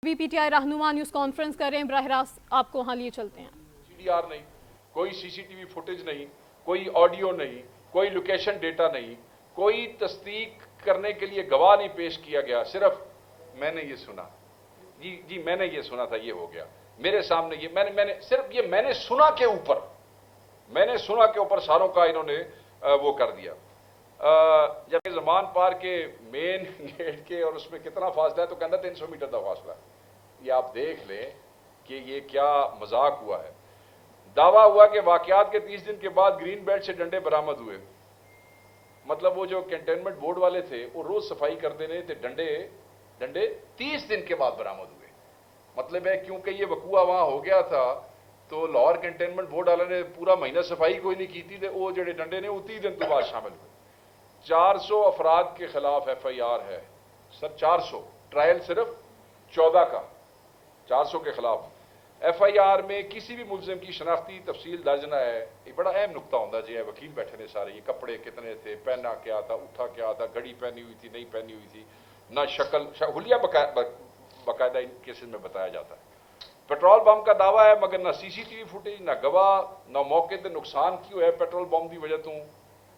PTI रहनुमा news conference कर रहे हैं, बराह रास्त आपको वहाँ लिए चलते हैं। सीडीआर नहीं, कोई सीसीटीवी फुटेज नहीं, कोई ऑडियो नहीं, कोई लोकेशन डेटा नहीं, कोई तस्दीक करने के लिए गवाह नहीं पेश किया गया। सिर्फ मैंने ये सुना, जी मैंने ये सुना था, ये हो गया मेरे सामने। ये मैंने सुना के ऊपर सारों का इन्होंने वो कर दिया। जब जमान पार के मेन गेट के और उसमें कितना फासला है, तो कहता 300 मीटर का फासला है। ये आप देख लें कि ये क्या मजाक हुआ है। दावा हुआ कि वाकयात के 30 दिन के बाद ग्रीन बेल्ट से डंडे बरामद हुए। मतलब वो जो कंटेनमेंट बोर्ड वाले थे वो रोज सफाई करते रहे थे, डंडे 30 दिन के बाद बरामद हुए। मतलब है क्योंकि ये वकूआ वहां हो गया था तो लाहौर कंटेनमेंट बोर्ड वाले ने पूरा महीना सफाई कोई नहीं की थी, वो जो डंडे ने वो 30 दिन के बाद शामिल हुए। 400 अफराद के खिलाफ FIR है सर, 400, ट्रायल सिर्फ 14 का। 400 के खिलाफ FIR में किसी भी मुलजिम की शनाख्ती तफसील दर्ज न है। ये बड़ा अहम नुकता होता जी, वकील बैठे ने सारे, ये कपड़े कितने थे, पहना क्या था, उठा क्या था, घड़ी पहनी हुई थी नहीं पहनी हुई थी, ना शक्ल हुलिया बाकायदा इन केसेस में बताया जाता है। पेट्रोल बम का दावा है मगर ना CCTV फुटेज, ना गवाह, ना मौके पर नुकसान क्यों है पेट्रोल बम की वजह तो।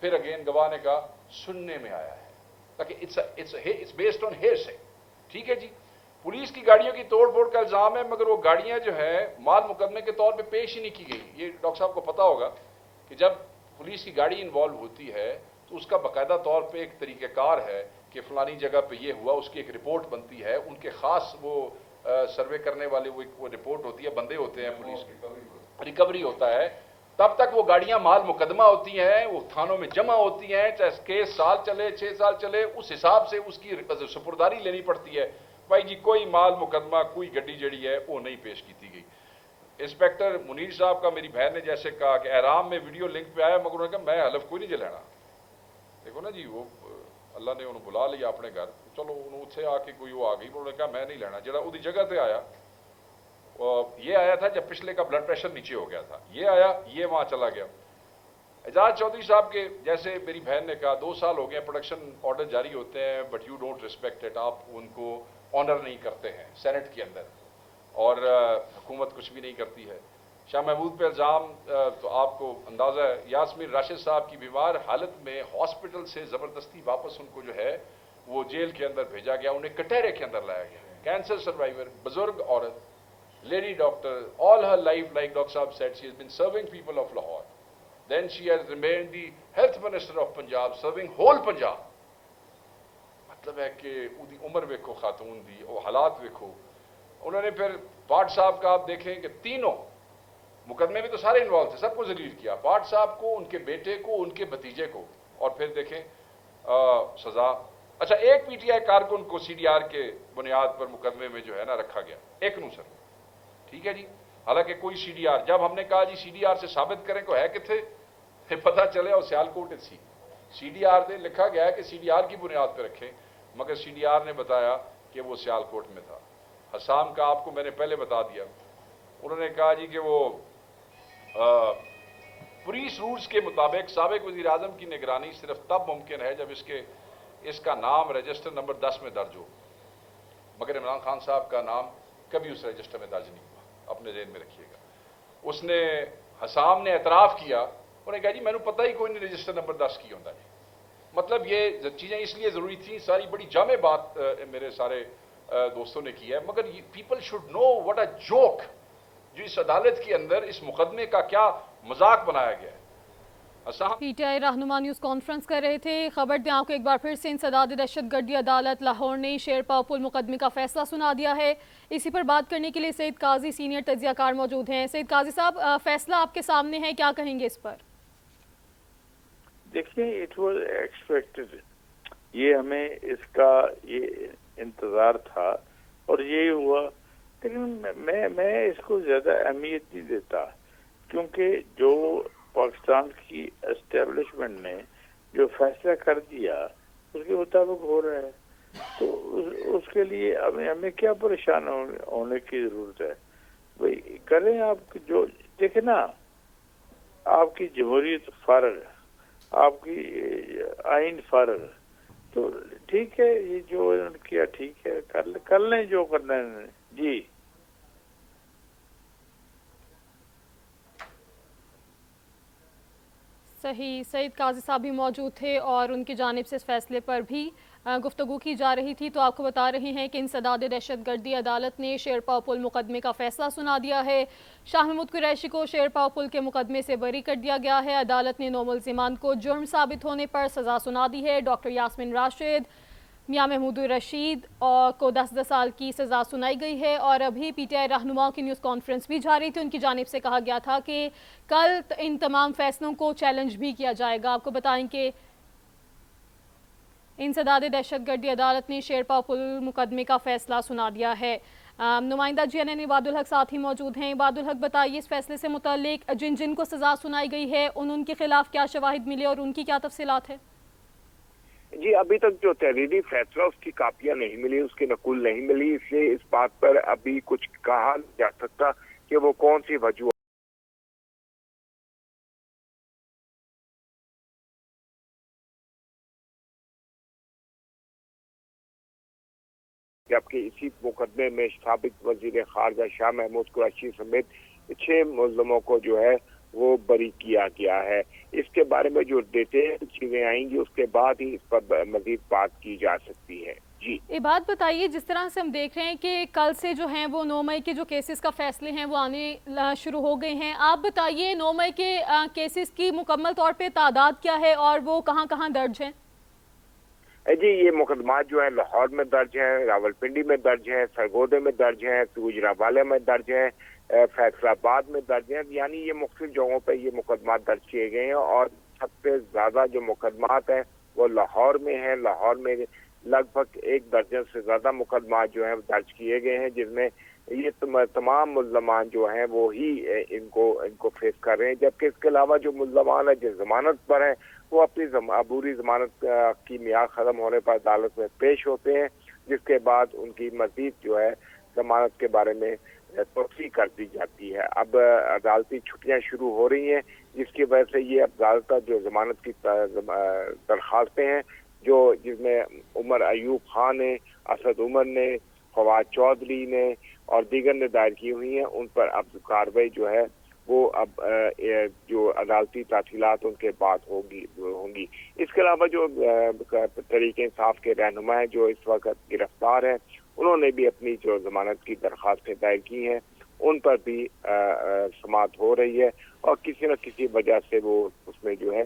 फिर अगेन गवाह ने कहा सुनने में आया है, ताकि इट्स बेस्ड ऑन हेयरसे। ठीक है जी, पुलिस की गाड़ियों की तोड़ फोड़ का इल्जाम है मगर वो गाड़ियां जो है माल मुकदमे के तौर पे पेश ही नहीं की गई। ये डॉक्टर साहब को पता होगा कि जब पुलिस की गाड़ी इन्वॉल्व होती है तो उसका बाकायदा तौर पे एक तरीक़ेकार है कि फलानी जगह पे ये हुआ, उसकी एक रिपोर्ट बनती है, उनके खास वो सर्वे करने वाले वो रिपोर्ट होती है, बंदे होते हैं पुलिस के, रिकवरी होता है। तब तक वो गाड़ियां माल मुकदमा होती हैं, वो थानों में जमा होती हैं, चाहे केस साल चले 6 साल चले, उस हिसाब से उसकी सुपुर्दारी लेनी पड़ती है। भाई जी कोई माल मुकदमा कोई गड्डी जड़ी है वो नहीं पेश की गई। इंस्पेक्टर मुनीर साहब का मेरी बहन ने जैसे कहा कि एहराम में वीडियो लिंक पे आया मगर उन्होंने कहा मैं हलफ कोई नहीं जलाना। देखो ना जी, वो अल्लाह ने उन्होंने बुला लिया अपने घर, चलो उन्होंने उत्थे आके कोई वो आ गई, उन्होंने कहा मैं नहीं लेना। जरा उदी जगह पे आया, ये आया था जब पिछले का ब्लड प्रेशर नीचे हो गया था, ये आया, ये वहां चला गया। एजाज चौधरी साहब के जैसे मेरी बहन ने कहा 2 साल हो गए प्रोडक्शन ऑर्डर जारी होते हैं but you don't respect it, आप उनको ऑनर नहीं करते हैं सेनेट के अंदर और हुकूमत कुछ भी नहीं करती है। शाह महमूद पे इल्ज़ाम तो आपको अंदाज़ा है। यास्मीन राशिद साहब की बीमार हालत में हॉस्पिटल से ज़बरदस्ती वापस उनको जो है वो जेल के अंदर भेजा गया, उन्हें कटहरे के अंदर लाया गया। कैंसर सर्वाइवर, बुजुर्ग औरत, lady doctor, all her life, like Dr. Saab said, she has been serving people of Lahore. Then she has remained the health minister of Punjab, serving whole Punjab. मतलब है कि उदी उम्र देखो खातून दी, वो हालात देखो। उन्होंने फिर पाट साहब का आप देखें कि तीनों मुकदमे में तो सारे इन्वॉल्व थे, सबको जलील किया, पाट साहब को, उनके बेटे को, उनके भतीजे को, और फिर देखें सजा। अच्छा, एक PTI कारकुन को CDR के बुनियाद पर मुकदमे में जो है ना रखा गया, एक नूसर। ठीक है जी, हालांकि कोई CDR, जब हमने कहा जी CDR से साबित करें को है किथे, पता चले और सियालकोट थी। CDR से लिखा गया है कि CDR की बुनियाद पर रखें, मगर CDR ने बताया कि वो सियालकोट में था। हसाम का आपको मैंने पहले बता दिया, उन्होंने कहा जी कि वो पुलिस रूल्स के मुताबिक साबिक वज़ीर आज़म की निगरानी सिर्फ तब मुमकिन है जब इसका नाम रजिस्टर नंबर 10 में दर्ज हो, मगर इमरान खान साहब का नाम कभी उस रजिस्टर में दर्ज नहीं हुआ, अपने ज़हन में रखिएगा। उसने हसाम ने एतराफ़ किया, उन्होंने कहा जी मैंने पता ही कोई नहीं रजिस्टर नंबर 10 की होता है। मतलब ये चीज़ें इसलिए ज़रूरी थी, सारी बड़ी जामे बात मेरे सारे दोस्तों ने की है, मगर people should know what a joke, जो इस अदालत के अंदर इस मुकदमे का क्या मजाक बनाया गया है। PTI रहनुमा न्यूज़ कॉन्फ्रेंस कर रहे थे। खबर दें आपको एक बार फिर से, इंसदाद दहशतगर्दी अदालत लाहौर ने शेरपा पुल मुकदमे का फैसला सुना दिया है। इसी पर बात करने के लिए सईद काजी सीनियर तज्जियाकार मौजूद हैं। सईद काजी साहब, फैसला आपके सामने है, क्या कहेंगे इस पर? देखिए, इट वाज एक्सपेक्टेड, ये हमें इसका ये इंतजार था और यही हुआ, लेकिन मैं इसको ज्यादा अहमियत नहीं देता, क्योंकि जो पाकिस्तान की एस्टेब्लिशमेंट ने जो फैसला कर दिया उसके मुताबिक हो रहा है, तो उसके लिए हमें क्या परेशान होने की जरूरत है। भाई करें, आप जो देखे ना, आपकी जमहूरियत फारग, आपकी आइन फारग, तो ठीक है, ये जो उन्होंने किया ठीक है, कर लें जो करना है। جی صحیح، سعید قاضی صاحب بھی موجود تھے اور ان کی جانب سے اس فیصلے پر بھی گفتگو کی جا رہی تھی. تو آپ کو بتا رہے ہیں کہ انسداد دہشت گردی عدالت نے شیرپا پل مقدمے کا فیصلہ سنا دیا ہے. شاہ محمود قریشی کو شیرپا پل کے مقدمے سے بری کر دیا گیا ہے. عدالت نے 9 ملزمان کو جرم ثابت ہونے پر سزا سنا دی ہے. ڈاکٹر یاسمین راشد، میاں محمود رشید کو 10 سال کی سزا سنائی گئی ہے. اور ابھی پی ٹی آئی رہنماؤں کی نیوز کانفرنس بھی جاری تھی. ان کی جانب سے کہا گیا تھا کہ کل ان تمام فیصلوں کو چیلنج بھی کیا جائے گا. آپ کو بتائیں کہ انسداد دہشت گردی عدالت نے شیرپا پل مقدمے کا فیصلہ سنا دیا ہے. نمائندہ جی این این عباد الحق ساتھ ہی موجود ہیں. عباد الحق بتائیے اس فیصلے سے متعلق جن کو سزا سنائی گئی ہے ان کے خلاف کیا شواہد ملے اور ان کی کیا تفصیلات ہیں؟ جی ابھی تک جو تحریری فیصلہ اس کی کاپیاں نہیں ملی، اس کی نقل نہیں ملی، اس لیے اس بات پر ابھی کچھ کہا نہیں جا سکتا کہ وہ کون سی وجوہ جبکہ اسی مقدمے میں سابق وزیر خارجہ شاہ محمود قریشی سمیت 6 ملزموں کو جو ہے وہ بری کیا گیا ہے. اس کے بارے میں جو ڈیٹیل چیزیں آئیں گی اس کے بعد ہی اس پر مزید بات کی جا سکتی ہے. جی بات بتائیے، جس طرح سے ہم دیکھ رہے ہیں کہ کل سے جو ہیں وہ 9 مئی کے جو کیسز کا فیصلے ہیں وہ آنے شروع ہو گئے ہیں. آپ بتائیے 9 مئی کے کیسز کی مکمل طور پہ تعداد کیا ہے اور وہ کہاں کہاں درج ہیں؟ جی یہ مقدمات جو ہیں لاہور میں درج ہیں، راولپنڈی میں درج ہیں، سرگودے میں درج ہیں، گوجرانوالے میں درج ہیں، فیصل آباد میں درج ہیں. یعنی یہ مختلف جگہوں پہ یہ مقدمات درج کیے گئے ہیں اور سب سے زیادہ جو مقدمات ہیں وہ لاہور میں ہیں. لاہور میں لگ بھگ 1 درجن سے زیادہ مقدمات جو ہیں درج کیے گئے ہیں، جس میں یہ تمام ملزمان جو ہیں وہی ان کو فیس کر رہے ہیں. جبکہ اس کے علاوہ جو ملزمان ہیں جو ضمانت پر ہیں وہ اپنی عبوری ضمانت کی میعاد ختم ہونے پر عدالت میں پیش ہوتے ہیں، جس کے بعد ان کی مزید جو ہے ضمانت کے بارے میں توسیع کر دی جاتی ہے. اب عدالتی چھٹیاں شروع ہو رہی ہیں جس کی وجہ سے یہ عدالت جو ضمانت کی درخواستیں ہیں جس میں عمر ایوب خان نے، اسد عمر نے، فواد چودھری نے اور دیگر نے دائر کی ہوئی ہیں، ان پر اب کارروائی جو ہے وہ اب جو عدالتی تعطیلات ان کے بعد ہوں گی. اس کے علاوہ جو تحریک انصاف کے رہنما ہیں جو اس وقت گرفتار ہیں، انہوں نے بھی اپنی جو ضمانت کی درخواستیں دائر کی ہیں ان پر بھی سماعت ہو رہی ہے اور کسی نہ کسی وجہ سے وہ اس میں جو ہے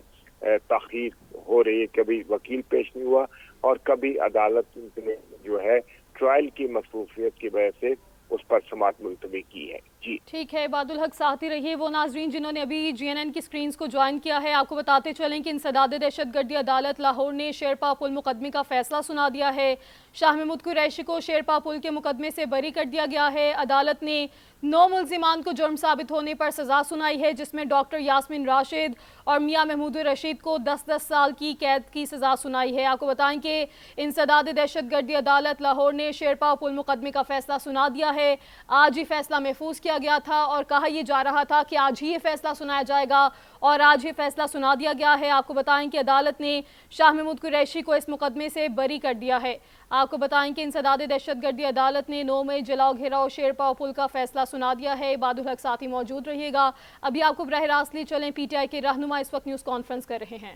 تاخیر ہو رہی ہے. کبھی وکیل پیش نہیں ہوا اور کبھی عدالت نے جو ہے ٹرائل کی مصروفیت کی وجہ سے اس پر سماعت ملتوی کی ہے. جی ٹھیک ہے، عباد الحق ساتھ ہی رہیے. وہ ناظرین جنہوں نے ابھی جی این این کی سکرینز کو جوائن کیا ہے، آپ کو بتاتے چلیں کہ انسداد دہشت گردی عدالت لاہور نے شیرپا پل مقدمے کا فیصلہ سنا دیا ہے. شاہ محمود قریشی کو شیرپا پل کے مقدمے سے بری کر دیا گیا ہے. عدالت نے 9 ملزمان کو جرم ثابت ہونے پر سزا سنائی ہے، جس میں ڈاکٹر یاسمین راشد اور میاں محمود رشید کو 10 سال کی قید کی سزا سنائی ہے. آپ کو بتائیں کہ انسداد دہشت گردی عدالت لاہور نے شیرپا پل مقدمے کا فیصلہ سنا دیا ہے. آج ہی فیصلہ محفوظ کیا گیا تھا اور کہا یہ جا رہا تھا کہ آج ہی یہ فیصلہ سنایا جائے گا اور آج یہ فیصلہ سنا دیا گیا ہے. آپ کو بتائیں کہ عدالت نے شاہ محمود قریشی کو اس مقدمے سے بری کر دیا ہے. آپ کو بتائیں کہ انسداد دہشت گردی عدالت نے 9 مئی جلاؤ گھیراؤ شیرپا پل کا فیصلہ سنا دیا ہے. عباد الحق ساتھی موجود رہیے گا. ابھی آپ کو براہ راست لی چلیں، پی ٹی آئی کے رہنما اس وقت نیوز کانفرنس کر رہے ہیں.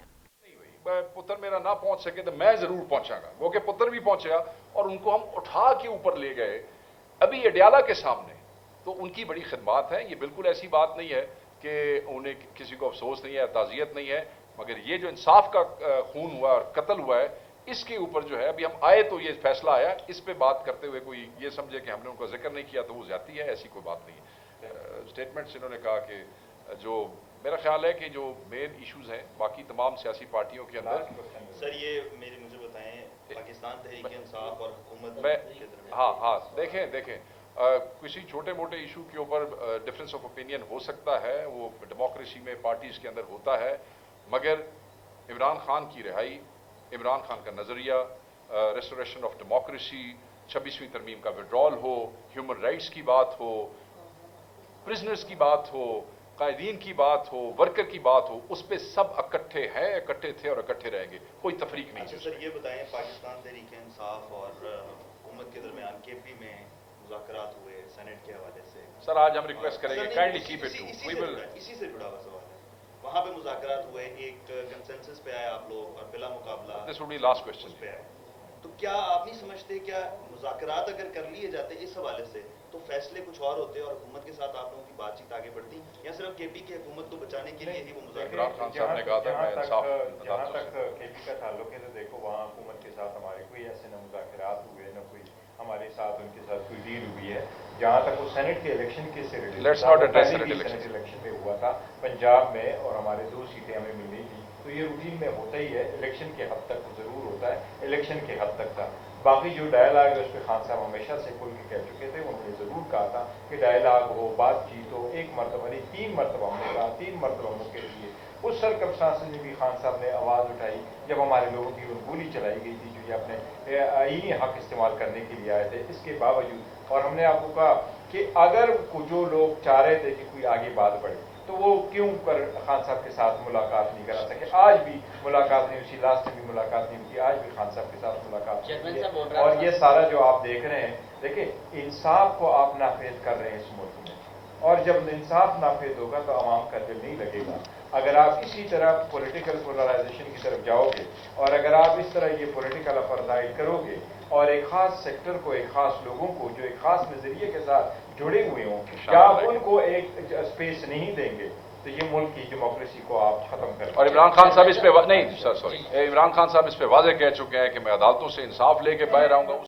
پتر میرا نہ پہنچ سکے تو میں ضرور پہنچا گا، وہ کہ پتر بھی پہنچے گا اور ان کو ہم اٹھا کے اوپر لے گئے ابھی اڈیالہ کے سامنے. تو ان کی بڑی خدمات ہیں. یہ بالکل ایسی بات نہیں ہے کہ انہیں کسی کو افسوس نہیں ہے، تعزیت نہیں ہے، مگر یہ جو انصاف کا خون ہوا اور قتل ہوا ہے اس کے اوپر جو ہے ابھی ہم آئے تو یہ فیصلہ آیا، اس پہ بات کرتے ہوئے کوئی یہ سمجھے کہ ہم نے ان کو ذکر نہیں کیا تو وہ زیادتی ہے. ایسی کوئی بات نہیں ہے. اسٹیٹمنٹس انہوں نے کہا کہ جو میرا خیال ہے کہ جو مین ایشوز ہیں باقی تمام سیاسی پارٹیوں کے اندر. سر یہ مجھے بتائیں پاکستان تحریک انصاف اور حکومت میں ہاں دیکھیں کسی چھوٹے موٹے ایشو کے اوپر ڈفرینس آف اوپینین ہو سکتا ہے، وہ ڈیموکریسی میں پارٹیز کے اندر ہوتا ہے، مگر عمران خان کی رہائی، عمران خان کا نظریہ، ریسٹوریشن آف ڈیموکریسی، 26ویں ترمیم کا وڈرال ہو، ہیومن رائٹس کی بات ہو، پرزنرز کی بات ہو، قائدین کی بات ہو، ورکر کی بات ہو، اس پہ سب اکٹھے ہیں، اکٹھے تھے اور اکٹھے رہیں گے. کوئی تفریق نہیں. سر یہ بتائیں پاکستان تحریک انصاف اور حکومت کے درمیان کے پی میں मुज़ाकरात हुए सेनेट के हवाले से। सर आज हम रिक्वेस्ट करेंगे सर, काइंडली नहीं, कीप इट इसी- टू वी विल इसी से जुड़ा हुआ सवाल है। वहाँ पे मुज़ाकरात हुए, एक कंसेंसस पे आए आप लोग और बिला मुकाबला दिस वुड बी लास्ट उस क्वेश्चन। पे आए। तो क्या आप नहीं समझते, क्या मुज़ाकरात अगर कर लिए जाते इस हवाले से तो फैसले कुछ और होते और हुकूमत के साथ आप लोगों की बातचीत आगे बढ़ती, या सिर्फ केपी की हुकूमत को बचाने के लिए ही वो मुज़ाकरात? इमरान खान साहब ने कहा था मैं इंसाफ जहाँ तक केपी का ताल्लुक है तो देखो वहाँ हुकूमत के साथ हमारे कोई ऐसे न मुज़ाकरात हुए न कोई हमारे साथ उनके साथ कोई डील हुई है। जहाँ तक वो सेनेट के इलेक्शन के से Let's not address Senate senate election में हुआ था पंजाब में और हमारे 2 सीटें हमें मिलनी थी, तो ये रूटीन में होता ही है, इलेक्शन के हद तक ज़रूर होता है, इलेक्शन के हद तक था। बाकी जो डायलाग है उस पर खान साहब हमेशा से खुल के कह चुके थे, उन्होंने ज़रूर कहा था कि डायलाग हो, बातचीत हो, 1 मरतबा नहीं 3 मरतबा हमने कहा, 3 मरतबा मौके दिए। उस सरकमस्टांसेस में भी खान साहब ने आवाज़ उठाई जब हमारे लोगों की गोली चलाई गई थी जो ये अपने आईनी हक इस्तेमाल करने के लिए आए थे। इसके बावजूद और हमने आपको कहा कि अगर जो लोग चाह रहे थे कि कोई आगे बात बढ़े तो वो क्यों कर खान साहब के साथ मुलाकात नहीं करा सके। आज भी मुलाकात नहीं हुई, लास्ट में भी मुलाकात नहीं हुई, आज भी खान साहब के साथ मुलाकात नहीं हुई। और ये सारा जो आप देख रहे हैं, देखिए इंसाफ को आप नाफेज कर रहे हैं इस मुल्क में, और जब इंसाफ नाफेज होगा तो आवाम का दिल नहीं लगेगा। अगर आप इसी तरह पॉलिटिकल पोलराइजेशन की तरफ जाओगे और अगर आप इस तरह ये पॉलिटिकल अपर्दाइड करोगे और एक खास सेक्टर को, एक खास लोगों को जो एक खास नजरिए के साथ जुड़े हुए हों, या आप उनको एक स्पेस नहीं देंगे तो ये मुल्क की डेमोक्रेसी को आप खत्म कर। और इमरान खान साहब इस पे नहीं सर सॉरी इमरान खान साहब इस पे वाज़ेह कह चुके हैं कि मैं अदालतों से इंसाफ लेके बाहर आऊंगा।